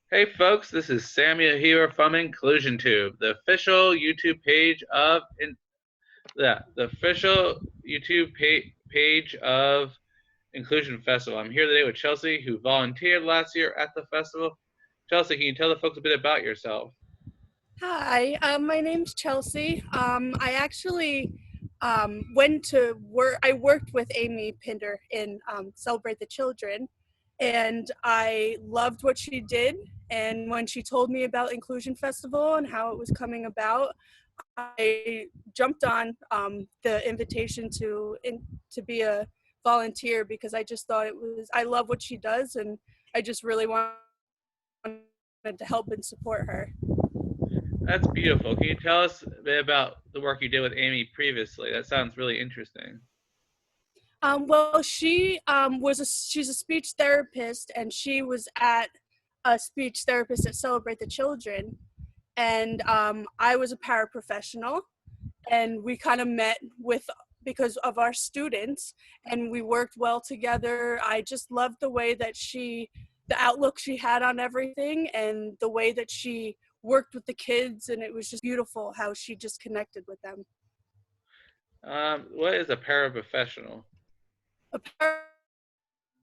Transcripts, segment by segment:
Hey folks, this is Samuel here from Inclusion Tube, the official YouTube page of the official YouTube page of Inclusion Festival. I'm here today with Chelsie, who volunteered last year at the festival. Chelsie, can you tell the folks a bit about yourself? Hi, my name's Chelsie. I actually went to work. I worked with Amy Pinder in Celebrate the Children, and I loved what she did. And when she told me about Inclusion Festival and how it was coming about, I jumped on the invitation to be a volunteer because I just thought I love what she does, and I just really wanted to help and support her. That's beautiful. Can you tell us a bit about the work you did with Amy previously? That sounds really interesting. Well, she's a speech therapist, and she was at a speech therapist at Celebrate the Children, and I was a paraprofessional, and we kind of met with because of our students, and we worked well together. I just loved the way that the outlook she had on everything, and the way that she worked with the kids, and it was just beautiful how she just connected with them. What is a paraprofessional? A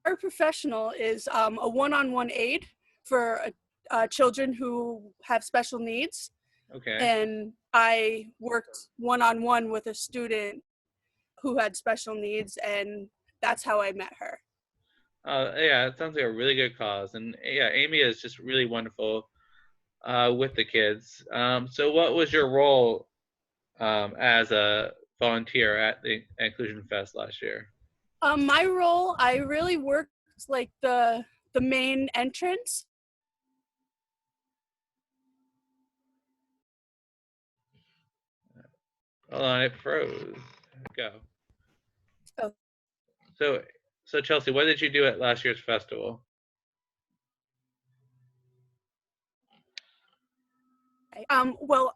paraprofessional is a one-on-one aid for children who have special needs. Okay. And I worked one-on-one with a student who had special needs, and that's how I met her. Yeah, it sounds like a really good cause, and yeah, Amy is just really wonderful with the kids. So, what was your role as a volunteer at the Inclusion Fest last year? My role, I really worked like the main entrance. Hold on, it froze. Go. Oh, So, so Chelsie, what did you do at last year's festival? okay. Well,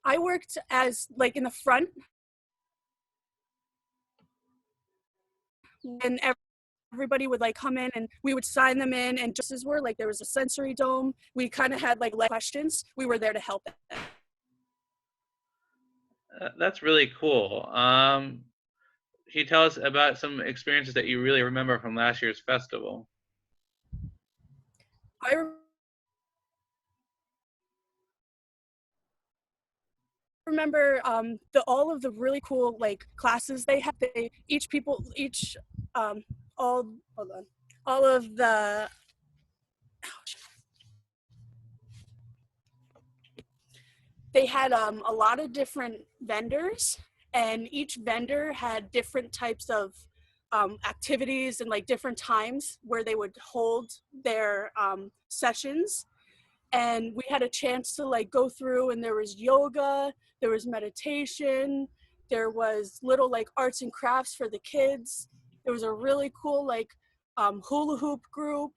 I worked as like in the front when everybody would like come in and we would sign them in, and just as we're like there was a sensory dome, we kind of had like questions. We were there to help them. That's really cool. Can you tell us about some experiences that you really remember from last year's festival? I remember all of the really cool like classes they had. They each all hold on all of the they had a lot of different vendors, and each vendor had different types of activities and like different times where they would hold their sessions. And we had a chance to like go through, and there was yoga, there was meditation, there was little like arts and crafts for the kids. There was a really cool like hula hoop group.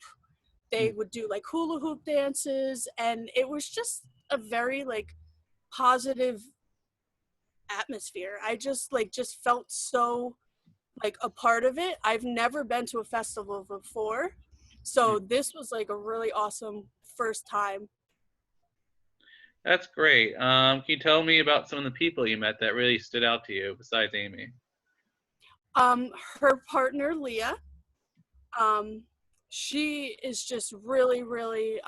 They would do like hula hoop dances, and it was just a very like positive atmosphere. I just felt so like a part of it. I've never been to a festival before, so this was like a really awesome first time. That's great. Can you tell me about some of the people you met that really stood out to you besides Amy? Her partner Leah, um, she is just really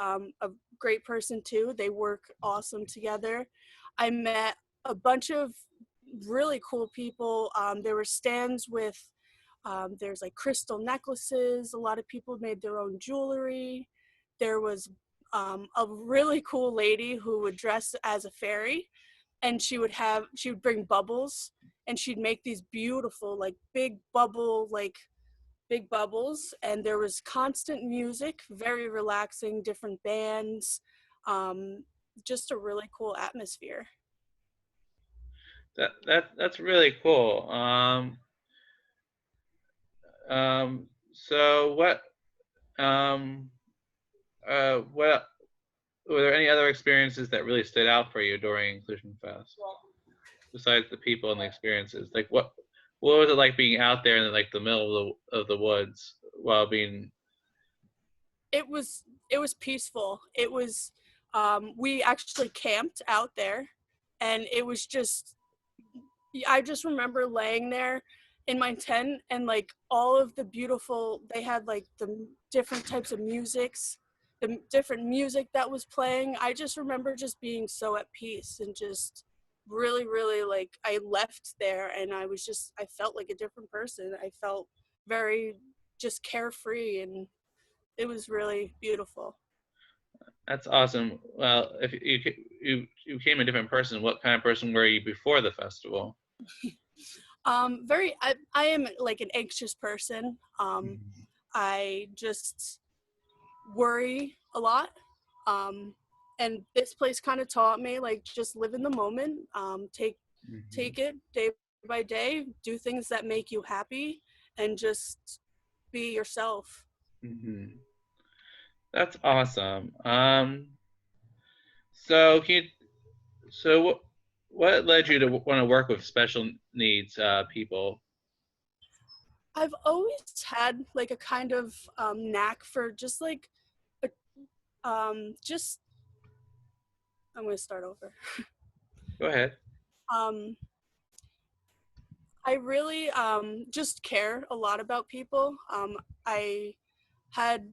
a great person too. They work awesome together. I met a bunch of really cool people. There were stands with there's like crystal necklaces. A lot of people made their own jewelry. There was a really cool lady who would dress as a fairy, and she would bring bubbles, and she'd make these beautiful like big bubbles, and there was constant music, very relaxing, different bands, um, just a really cool atmosphere. That's really cool. So um, what were there any other experiences that really stood out for you during Inclusion Fest besides the people and the experiences? Like what was it like being out there in like the middle of the woods while being It was it was peaceful. It was we actually camped out there, and it was just, I just remember laying there in my tent, and like all of the beautiful, they had like the different types of musics, the different music that was playing. I just remember just being so at peace and just really, really like, I left there and I was just, I felt like a different person. I felt very just carefree, and it was really beautiful. That's awesome. Well, if you became a different person, what kind of person were you before the festival? Very, I am like an anxious person. Mhm. I just worry a lot. Um, and this place kind of taught me like just live in the moment. Mhm. Take it day by day. Do things that make you happy, and just be yourself. Mhm. That's awesome. So can you, so what led you to want to work with special needs people? I've always had like a kind of knack for just like a, just, I'm gonna start over. Go ahead. Um, I really just care a lot about people. I had,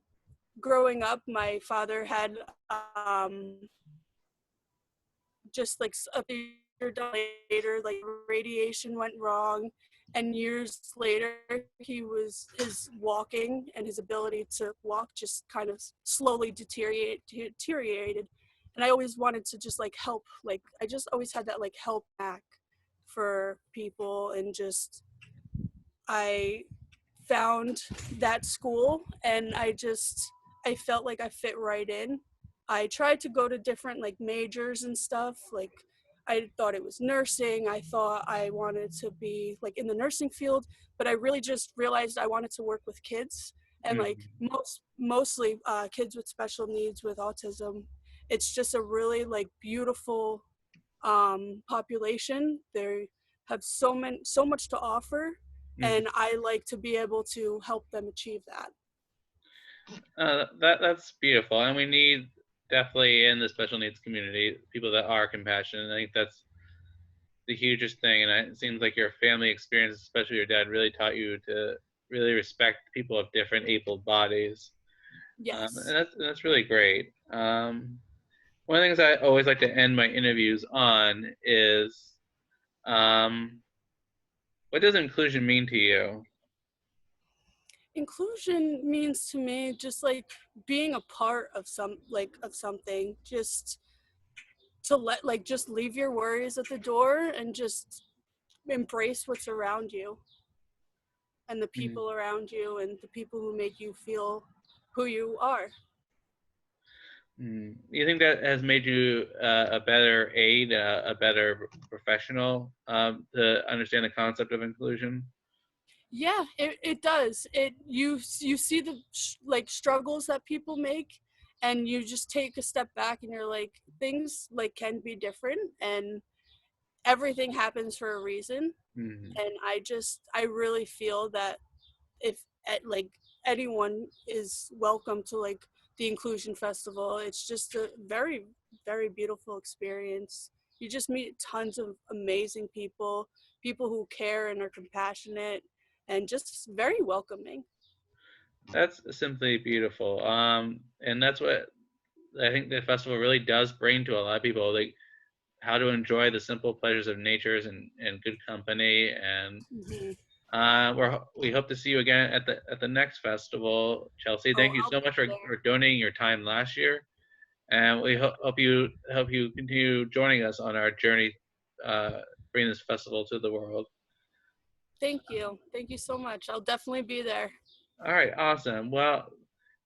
growing up, my father had um, just like a year later, like radiation went wrong, and years later, his walking and his ability to walk just kind of slowly deteriorated. And I always wanted to just like help, like I just always had that like help back for people, and just I found that school, and I felt like I fit right in. I tried to go to different like majors and stuff. Like I thought it was nursing. I thought I wanted to be like in the nursing field, but I really just realized I wanted to work with kids, and like Mhm. mostly kids with special needs with autism. It's just a really like beautiful population. They have so much to offer, Mhm. and I like to be able to help them achieve that. That's beautiful, and we need definitely in the special needs community people that are compassionate. I think that's the hugest thing, and it seems like your family experience, especially your dad, really taught you to really respect people of different able bodies, and Yes. that's really great. One of the things I always like to end my interviews on is, um, what does inclusion mean to you? Inclusion means to me just like being a part of something, just to let like just leave your worries at the door and just embrace what's around you, and the Mm. people around you, and the people who make you feel who you are. You think that has made you a better aide, a better professional to understand the concept of inclusion? Yeah, it does. You see the like struggles that people make, and you just take a step back and you're like, things like can be different, and everything happens for a reason. Mm-hmm. And I really feel that if like anyone is welcome to like the inclusion festival, it's just a very, very beautiful experience. You just meet tons of amazing people, people who care and are compassionate, and just very welcoming. That's simply beautiful. And that's what I think the festival really does bring to a lot of people, like how to enjoy the simple pleasures of natures and good company. And Mm-hmm. we hope to see you again at the next festival, Chelsea. Oh, Thank you I'll so be much for there. donating your time last year, and we hope you continue joining us on our journey, bringing this festival to the world. Thank you so much. I'll definitely be there. All right, awesome. Well,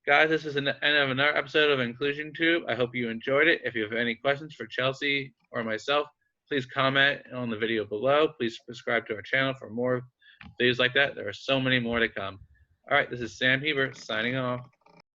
guys, this is the end of another episode of Inclusion Tube. I hope you enjoyed it. If you have any questions for Chelsea or myself, please comment on the video below. Please subscribe to our channel for more videos like that. There are so many more to come. All right, this is Sam Hebert signing off.